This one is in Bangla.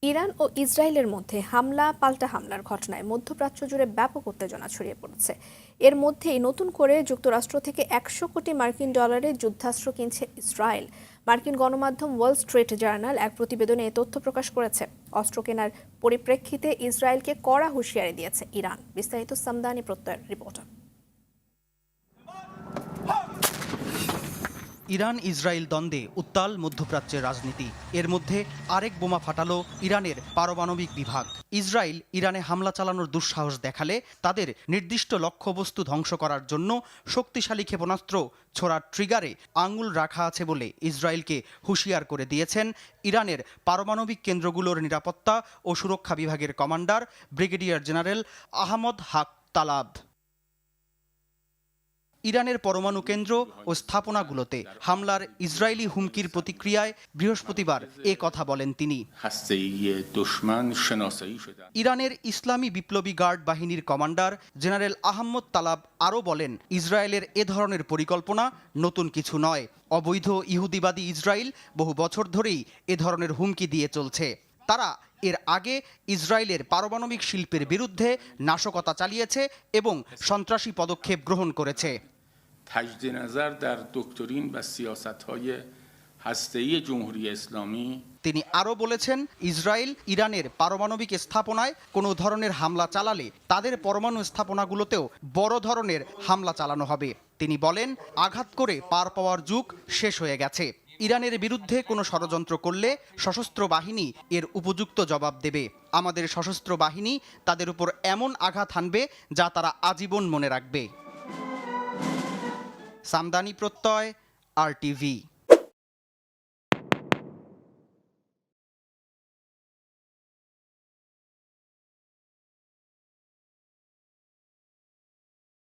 ইরান ও ইসরায়েলের মধ্যে হামলা পাল্টা হামলার ঘটনায় মধ্যপ্রাচ্য জুড়ে ব্যাপক উত্তেজনা ছড়িয়ে পড়েছে। এর মধ্যেই নতুন করে যুক্তরাষ্ট্র থেকে ১০০ কোটি মার্কিন ডলারের যুদ্ধাস্ত্র কিনছে ইসরায়েল। মার্কিন গণমাধ্যম ওয়াল স্ট্রিট জার্নাল এক প্রতিবেদনে এ তথ্য প্রকাশ করেছে। অস্ত্র কেনার পরিপ্রেক্ষিতে ইসরায়েলকে কড়া হুঁশিয়ারি দিয়েছে ইরান। বিস্তারিত সামদানি প্রত্যয়ের রিপোর্টার। ইরান ইসরায়েল দ্বন্দ্বে উত্তাল মধ্যপ্রাচ্যের রাজনীতি। এর মধ্যে আরেক বোমা ফাটালো ইরানের পারমাণবিক বিভাগ। ইসরায়েল ইরানে হামলা চালানোর দুঃসাহস দেখালে তাদের নির্দিষ্ট লক্ষ্যবস্তু ধ্বংস করার জন্য শক্তিশালী ক্ষেপণাস্ত্র ছোড়ার ট্রিগারে আঙুল রাখা আছে বলে ইসরায়েলকে হুঁশিয়ার করে দিয়েছেন ইরানের পারমাণবিক কেন্দ্রগুলোর নিরাপত্তা ও সুরক্ষা বিভাগের কমান্ডার ব্রিগেডিয়ার জেনারেল আহমদ হাক তালাব। ইরানের পরমাণু কেন্দ্র ও স্থাপনাগুলোতে হামলার ইসরায়েলি হুমকির প্রতিক্রিয়ায় বৃহস্পতিবার এ কথা বলেন তিনি। ইরানের ইসলামী বিপ্লবী গার্ড বাহিনীর কমান্ডার জেনারেল আহমদ তালাব আরও বলেন, ইসরায়েলের এ ধরনের পরিকল্পনা নতুন কিছু নয়। অবৈধ ইহুদিবাদী ইসরায়েল বহু বছর ধরেই এ ধরনের হুমকি দিয়ে চলছে। তারা এর আগে ইসরায়েলের পারমাণবিক শিল্পের বিরুদ্ধে নাশকতা চালিয়েছে এবং সন্ত্রাসী পদক্ষেপ গ্রহণ করেছে। تجدید نظر در دکترین و سیاست‌های هسته‌ای جمهوری اسلامی তিনি আরও বলেছেন, ইসরায়েল ইরানের পারমাণবিক স্থাপনায় কোনো ধরনের হামলা চালালে তাদের পরমাণু স্থাপনাগুলোতেও বড় ধরনের হামলা চালানো হবে। তিনি বলেন, আঘাত করে পার পাওয়ার যুগ শেষ হয়ে গেছে। ইরানের বিরুদ্ধে কোনো ষড়যন্ত্র করলে সশস্ত্র বাহিনী এর উপযুক্ত জবাব দেবে। আমাদের সশস্ত্র বাহিনী তাদের উপর এমন আঘাত হানবে যা তারা আজীবন মনে রাখবে। সামদানি প্রত্যয়, RTV।